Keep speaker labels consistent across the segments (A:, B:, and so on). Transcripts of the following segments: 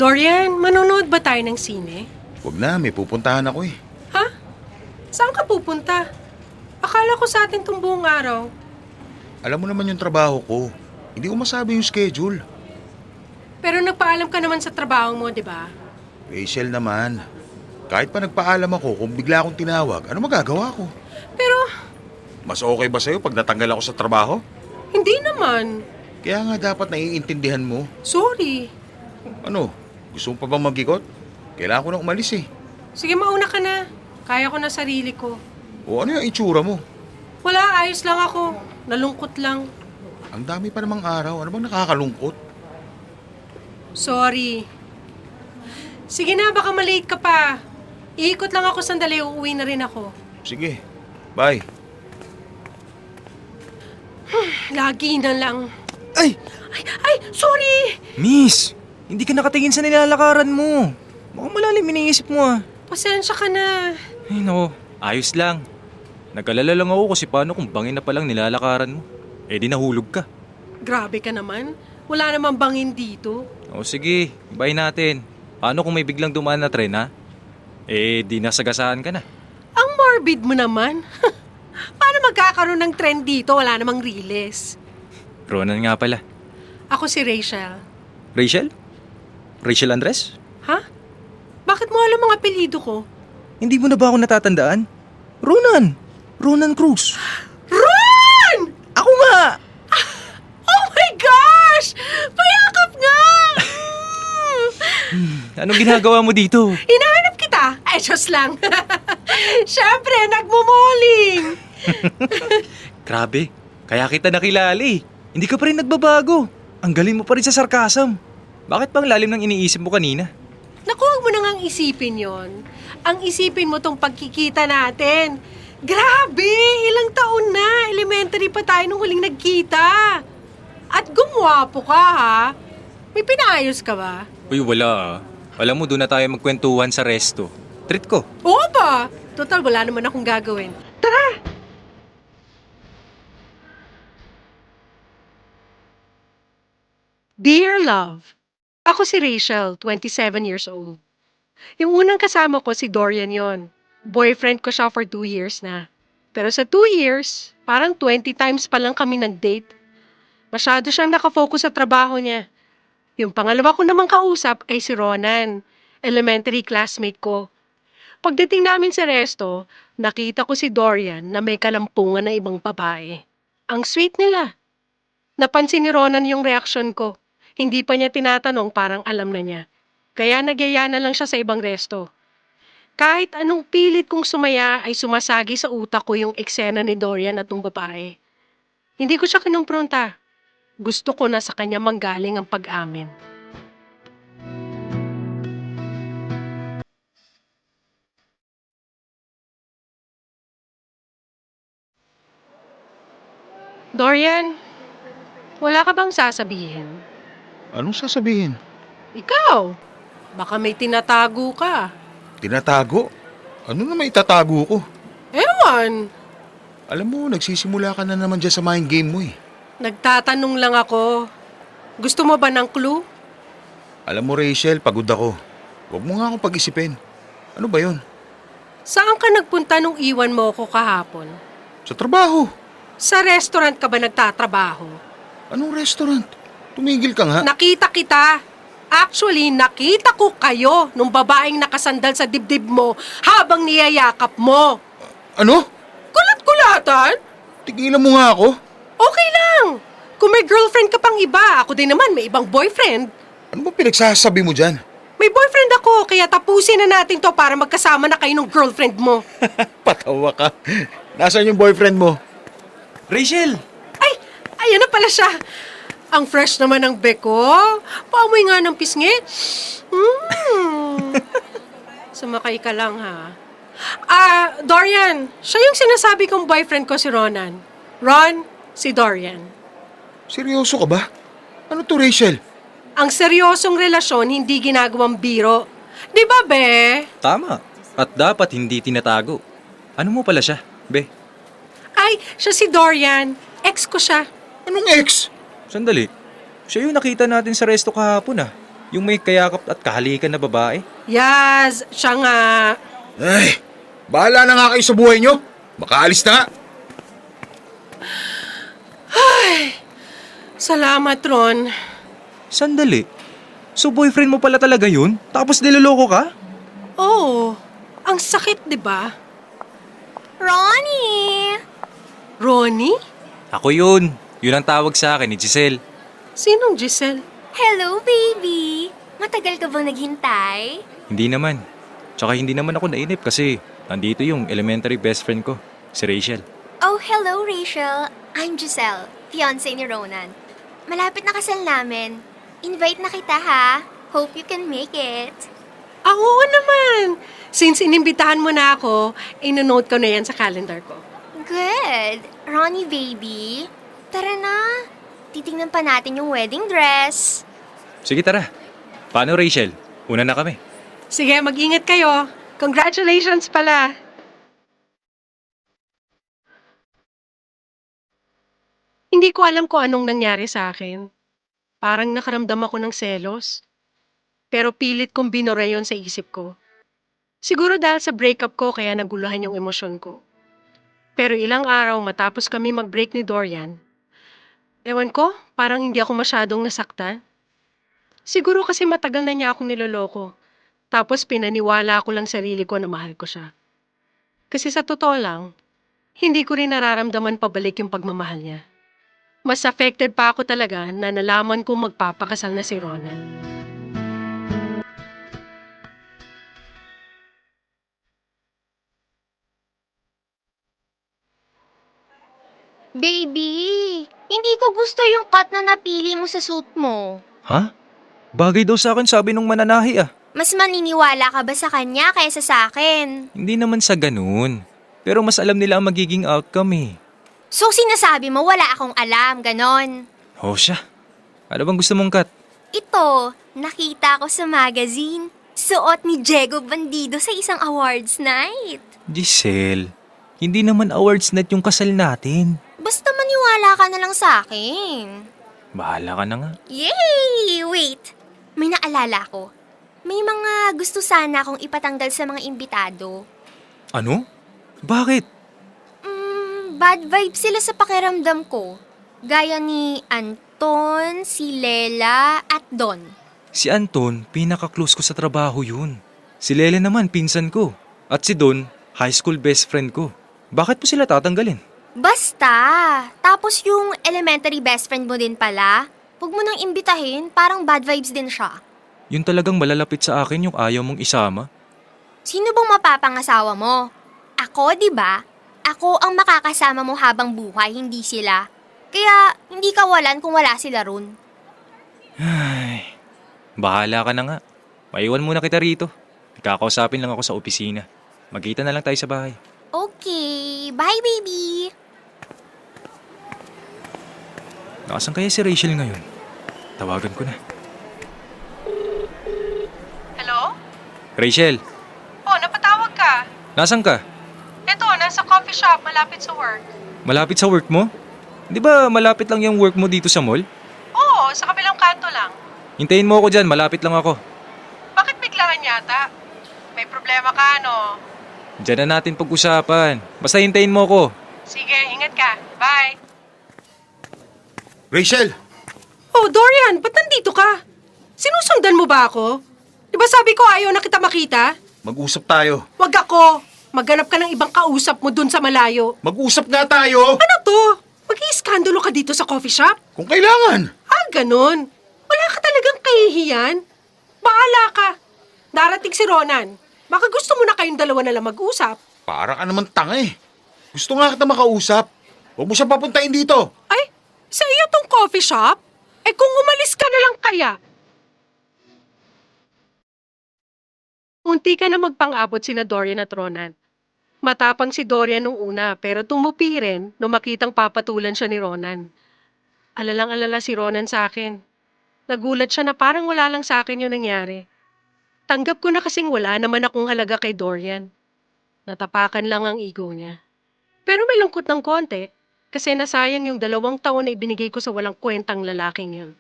A: Dorian, manonood ba tayo ng sine?
B: Huwag na, may pupuntahan ako eh.
A: Ha? Saan ka pupunta? Akala ko sa atin tong buong araw.
B: Alam mo naman yung trabaho ko. Hindi ko masabi yung schedule.
A: Pero nagpaalam ka naman sa trabaho mo, di ba?
B: Rachel naman, kahit pa nagpaalam ako kung bigla akong tinawag, ano magagawa ko?
A: Pero,
B: Mas okay ba sa'yo pag natanggal ako sa trabaho?
A: hindi naman.
B: Kaya nga dapat naiintindihan mo.
A: Sorry.
B: Ano, gusto mo pa bang mag-ikot? Kailangan ko na umalis eh.
A: Sige, mauna ka na. Kaya ko na sarili ko.
B: O ano yung itsura mo?
A: Wala, ayos lang ako. Nalungkot lang.
B: Ang dami pa namang araw, ano bang nakakalungkot?
A: Sorry. Sige na, baka malate ka pa. Iikot lang ako sandali, uuwi na rin ako.
B: Sige, bye.
A: Lagi na lang.
C: Ay!
A: Ay, sorry!
C: Miss! Hindi ka nakatingin sa nilalakaran mo. Mukhang malalim iniisip mo ah.
A: Pasensya ka na.
C: Ay nako, ayos lang. Nag-alala lang ako kasi paano kung bangin na palang nilalakaran mo. Eh di nahulog ka.
A: Grabe ka naman. Wala namang bangin dito.
C: O sige, bye natin. Paano kung may biglang dumaan na tren ha? Eh di nasagasaan ka na.
A: Ang morbid mo naman. Paano magkakaroon ng trend dito? Wala namang riles.
C: Ronan nga pala.
A: Ako si Rachel.
C: Rachel? Rachel Andres?
A: Ha? Bakit mo alam ang apelyido ko?
C: Hindi mo na ba ako natatandaan? Ronan! Ronan Cruz.
A: Ron!
C: Ako nga!
A: Oh my gosh! Payakap nga!
C: Anong ginagawa mo dito?
A: Hinahanap kita? Ay, just lang. Siyempre, nagmumoling.
C: Grabe, kaya kita nakilala eh. Hindi ka pa rin nagbabago. Ang galing mo pa rin sa sarcasm. Bakit pang lalim ng iniisip mo kanina?
A: Naku, huwag mo na ngang isipin yon. Ang isipin mo tong pagkikita natin. Grabe! Ilang taon na. Elementary pa tayo nung huling nagkita. At gumwapo ka, ha? May pinaayos ka ba?
C: Uy, wala ah. Alam mo, doon na tayo magkwentuhan sa resto. Treat ko.
A: Oo ba? Total, wala naman akong gagawin. Tara! Dear Love, ako si Rachel, 27 years old. Yung unang kasama ko si Dorian yon. Boyfriend ko siya for 2 years na. Pero sa 2 years, parang 20 times pa lang kami nag-date. Masyado siyang nakafocus sa trabaho niya. Yung pangalawa ko namang kausap ay si Ronan, elementary classmate ko. Pagdating namin sa resto, nakita ko si Dorian na may kalampungan na ibang babae. Ang sweet nila. Napansin ni Ronan yung reaksyon ko. Hindi pa niya tinatanong, parang alam na niya. Kaya nagyaya na lang siya sa ibang resto. Kahit anong pilit kong sumaya ay sumasagi sa utak ko yung eksena ni Dorian at ng babae. Hindi ko siya kinumpronta. Gusto ko na sa kanya manggaling ang pag-amin. Dorian, wala ka bang sasabihin?
B: Anong sasabihin?
A: Ikaw, baka may tinatago ka.
B: Tinatago? Ano na may itatago ko?
A: Ewan,
B: Alam mo, nagsisimula ka na naman dyan sa mind game mo eh.
A: nagtatanong lang ako. Gusto mo ba ng clue?
B: Alam mo Rachel, pagod ako. Huwag mo nga akong pag-isipin. Ano ba yun?
A: Saan ka nagpunta nung iwan mo ko kahapon?
B: Sa trabaho.
A: Sa restaurant ka ba nagtatrabaho?
B: Anong restaurant? Tumigil ka nga.
A: Nakita kita. Actually, nakita ko kayo nung babaeng nakasandal sa dibdib mo habang niyayakap mo.
B: Ano?
A: Kulat-kulatan?
B: Tigilan mo nga ako.
A: Okay lang. Kung may girlfriend ka pang iba, ako din naman may ibang boyfriend.
B: Ano ba pinagsasabi mo dyan?
A: May boyfriend ako, kaya tapusin na natin to para magkasama na kayo ng girlfriend mo.
B: Patawa ka. Nasaan yung boyfriend mo?
C: Rachel!
A: Ay, ayan na pala siya. Ang fresh naman ng beko. Paamoy nga ng pisngi. Sumakay ka lang, ha? Dorian, siya yung sinasabi kong boyfriend ko si Ronan. Ron, si Dorian.
B: Seryoso ka ba? Ano to Rachel?
A: Ang seryosong relasyon, hindi ginagawang biro. Di ba, be?
C: Tama. At dapat hindi tinatago. Ano mo pala siya, be?
A: Ay, siya si Dorian. Ex ko siya.
B: Anong ex?
C: Sandali. Siya yung nakita natin sa resto kahapon ah. Yung may kayakap at kahalikan na babae.
A: Yes, siya nga.
B: Ay, bahala na nga kayo sa buhay nyo. Makaalis na nga.
A: Salamat, Ron.
C: Sandali. So boyfriend mo pala talaga yun? Tapos niloloko ka?
A: Oo, ang sakit, di ba?
D: Ronnie!
A: Ronnie?
C: Ako yun. Yun ang tawag sa akin ni Giselle.
A: Sinong Giselle?
D: Hello, baby! Matagal ka bang naghintay?
C: Hindi naman. Tsaka hindi naman ako nainip kasi nandito yung elementary best friend ko, si Rachel.
D: Oh, hello, Rachel. I'm Giselle, fiancé ni Ronan. Malapit na kasal namin. Invite na kita, ha? Hope you can make it.
A: Oo naman. Since inimbitahan mo na ako, ino-note ko na yan sa calendar ko.
D: Good. Ronnie, baby. Tara na. Titingnan pa natin yung wedding dress.
C: Sige tara. Paano Rachel? Una na kami.
A: Sige, mag-ingat kayo. Congratulations pala. Hindi ko alam kung anong nangyari sa akin. Parang nakaramdam ako ng selos. Pero pilit kong binura yon sa isip ko. Siguro dahil sa breakup ko kaya naguluhan yung emosyon ko. Pero ilang araw matapos kami mag-break ni Dorian, ewan ko, parang hindi ako masyadong nasaktan. Siguro kasi matagal na niya akong niloloko. Tapos pinaniwala ko lang sarili ko na mahal ko siya. Kasi sa totoo lang, hindi ko rin nararamdaman pabalik yung pagmamahal niya. Mas affected pa ako talaga na nalaman kong magpapakasal na si Ronan.
D: Baby, hindi ko gusto yung cut na napili mo sa suit mo.
C: Ha? Bagay daw sa akin sabi nung mananahi ah.
D: Mas maniniwala ka ba sa kanya kaysa sa akin?
C: Hindi naman sa ganun. Pero mas alam nila ang magiging outcome eh.
D: So sinasabi mo wala akong alam, ganon.
C: Oh siya. Ano bang gusto mong cut?
D: Ito, nakita ko sa magazine. Suot ni Diego Bandido sa isang awards night.
C: Giselle, hindi naman awards night yung kasal natin.
D: Basta maniwala ka na lang sa akin.
C: Bahala ka na nga.
D: Yay! Wait, may naalala ko. May mga gusto sana akong ipatanggal sa mga imbitado.
C: Ano? Bakit?
D: Bad vibes sila sa pakiramdam ko. Gaya ni Anton, si Lela, at Don.
C: Si Anton, pinaka-close ko sa trabaho yun. Si Lele naman, pinsan ko. At si Don, high school best friend ko. Bakit po sila tatanggalin?
D: Basta! Tapos yung elementary best friend mo din pala, huwag mo nang imbitahin, parang bad vibes din siya.
C: Yun talagang malalapit sa akin yung ayaw mong isama.
D: Sino bang mapapangasawa mo? Ako, di ba? Ako ang makakasama mo habang buhay, hindi sila. Kaya hindi kawalan kung wala sila ron.
C: Ay, bahala ka na nga. Maiwan muna kita rito. Kakausapin lang ako sa opisina. Magkita na lang tayo sa bahay.
D: Okay, bye baby!
C: Nakasan kaya si Rachel ngayon? Tawagan ko na.
A: Hello?
C: Rachel,
A: Oh, napatawag ka.
C: nasan ka?
A: Eto, nasa coffee shop malapit sa work.
C: Malapit sa work mo? Di ba malapit lang yung work mo dito sa mall?
A: Oo, sa kabilang kanto lang.
C: Hintayin mo ako dyan, malapit lang ako.
A: Bakit biglaan yata? May problema ka, no?
C: Diyan na natin pag-usapan. Basta hintayin mo ako.
A: Sige, ingat ka. Bye.
B: Rachel!
A: Oh, Dorian, ba't nandito ka? Sinusundan mo ba ako? Di ba sabi ko ayaw na kita makita?
B: Mag-usap tayo.
A: Wag ako. Maghanap ka ng ibang kausap mo dun sa malayo.
B: Mag-usap nga tayo!
A: Ano to? Mag-iiskandalo ka dito sa coffee shop?
B: Kung kailangan.
A: Ah, ganun. Wala ka talagang kahihiyan. Bahala ka. Darating si Ronan. Baka gusto mo na kayong dalawa na lang mag-usap.
B: Para ka naman tanga eh. Gusto nga kita makausap. Huwag mo siya papuntahin dito.
A: Ay, sa iyo tong coffee shop? Eh kung umalis ka na lang kaya? Unti ka na magpang-abot sina Dorian at Ronan. Matapang si Dorian nung una pero tumupi rin nung makitang papatulan siya ni Ronan. Alalang-alala si Ronan sa akin. Nagulat siya na parang wala lang sa akin yung nangyari. Tanggap ko na kasing wala naman akong halaga kay Dorian. Natapakan lang ang ego niya. Pero may lungkot ng konti kasi nasayang yung 2 taon na ibinigay ko sa walang kwentang lalaking yun.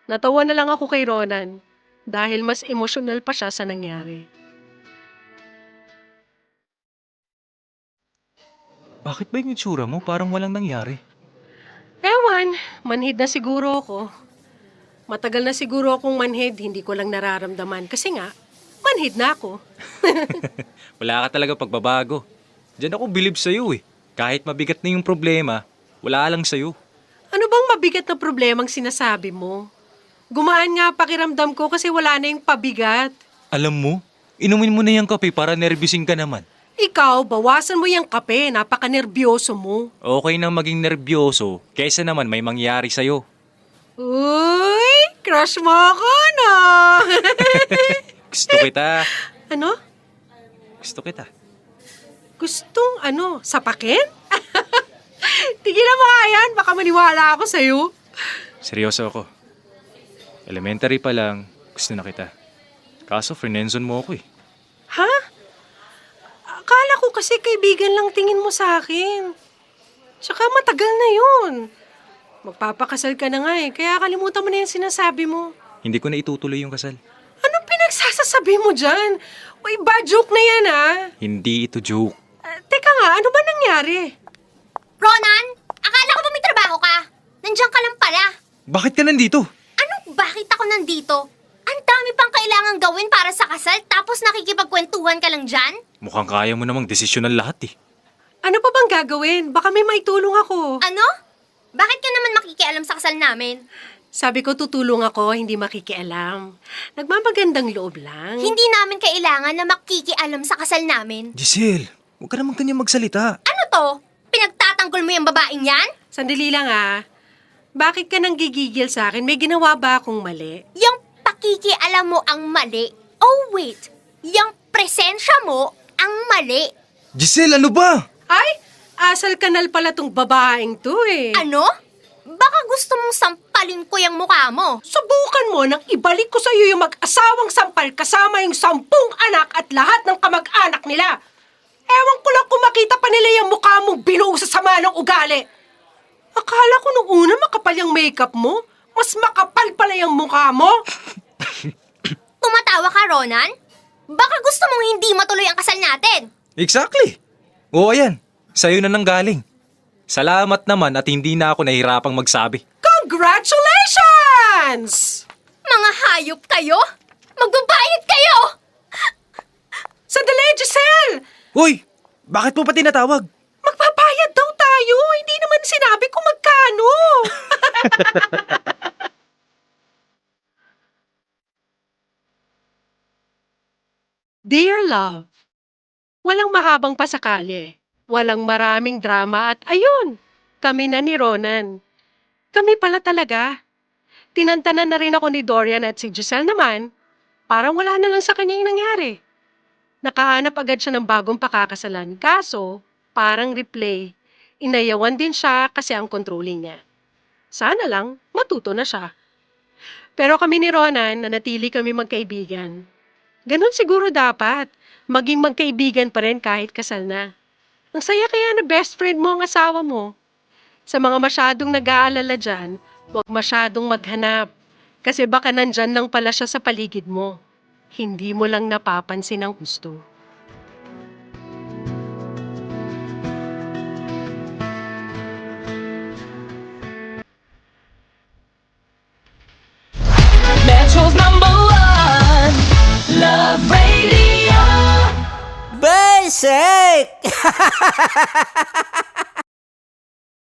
A: Natawa na lang ako kay Ronan dahil mas emosyonal pa siya sa nangyari.
C: Bakit ba yung itsura mo parang walang nangyari?
A: Ewan, manhid na siguro ako. Matagal na siguro akong manhid, hindi ko lang nararamdaman. Kasi nga, manhid na ako.
C: Wala ka talaga pagbabago. Diyan ako bilib sa'yo eh. Kahit mabigat na yung problema, wala lang sa'yo.
A: Ano bang mabigat na problemang sinasabi mo? Gumaan nga pakiramdam ko kasi wala na yung pabigat.
C: Alam mo, inumin mo na yung kape para nervyusin ka naman.
A: Ikaw, bawasan mo yung kape, napaka-nervyoso mo.
C: Okay nang maging nerbyoso, kaysa naman may mangyari sa'yo.
A: Uy, crush mo ako, no?
C: Gusto kita.
A: Ano?
C: Gusto kita.
A: Gustong sapakin? Tigilan mo nga yan, baka maniwala ako sa'yo.
C: Seryoso ako. Elementary pa lang, gusto na kita. Kaso frenenzon mo ako eh.
A: Ha? Akala ko kasi kaibigan lang tingin mo sa akin. Tsaka matagal na yun. Magpapakasal ka na nga eh, kaya kalimutan mo na yung sinasabi mo.
C: Hindi ko na itutuloy yung kasal.
A: Anong pinagsasasabi mo dyan? Uy, bad joke na yan ah.
C: Hindi ito joke.
A: Teka nga, ano ba nangyari?
D: Ronan, akala ko ba may trabaho ka? Nandiyan ka lang pala.
C: Bakit ka nandito?
D: Anong bakit ako nandito? Ang dami pang kailangang gawin para sa kasal tapos nakikipagkwentuhan ka lang dyan?
C: Mukhang kaya mo namang desisyon ng lahat eh.
A: Ano pa bang gagawin? Baka may maitulong ako.
D: Ano? Bakit ka naman makikialam sa kasal namin?
A: Sabi ko tutulong ako, hindi makikialam. Nagmamagandang loob lang.
D: Hindi namin kailangan na makikialam sa kasal namin.
C: Giselle, huwag ka naman kanya magsalita.
D: Ano to? Pinagtatanggol mo yung babaeng yan?
A: Sandali lang ah. Bakit ka nang gigigil sa akin? May ginawa ba akong mali?
D: Yung pakikialam mo ang mali. Oh wait, yung presensya mo ang mali.
C: Giselle, ano ba?
A: Ay, asal kanal pala tong babaeng to eh.
D: Ano? Baka gusto mong sampalin ko yung mukha mo.
A: Subukan mo nang ibalik ko sa iyo yung mag-asawang sampal kasama yung 10 anak at lahat ng kamag-anak nila. Ewan ko lang kung makita pa nila yung mukha mong binuo sa sama ng ugali. Akala ko nung una makapal yung makeup mo. Mas makapal pala yung mukha mo.
D: Tumatawa ka, Ronan? Baka gusto mong hindi matuloy ang kasal natin.
C: Exactly. Oo, ayan. Sa'yo na nanggaling. Salamat naman at hindi na ako nahihirapang magsabi.
A: Congratulations!
D: Mga hayop kayo? Magbabayad kayo!
A: Sandali, Giselle!
C: Hoy! Bakit mo pa tinatawag?
A: Magbabayad daw tayo. Hindi naman sinabi kung magkano. Dear love, walang mahabang pasakali. Walang maraming drama at ayun, kami na ni Ronan. Kami pala talaga. Tinantanan na rin ako ni Dorian at si Giselle naman. Parang wala na lang sa kanya yung nangyari. Nakahanap agad siya ng bagong pakakasalan. Kaso, parang replay. Inayawan din siya kasi ang controlling niya. Sana lang, matuto na siya. Pero kami ni Ronan, nanatili kami magkaibigan. Ganon siguro dapat. Maging magkaibigan pa rin kahit kasal na. Ang saya kaya na best friend mo ang asawa mo. Sa mga masyadong nag-aalala dyan, huwag masyadong maghanap. Kasi baka nandyan lang pala siya sa paligid mo. Hindi mo lang napapansin ang gusto.
E: Metro's #1 Love Radio.
F: Basic!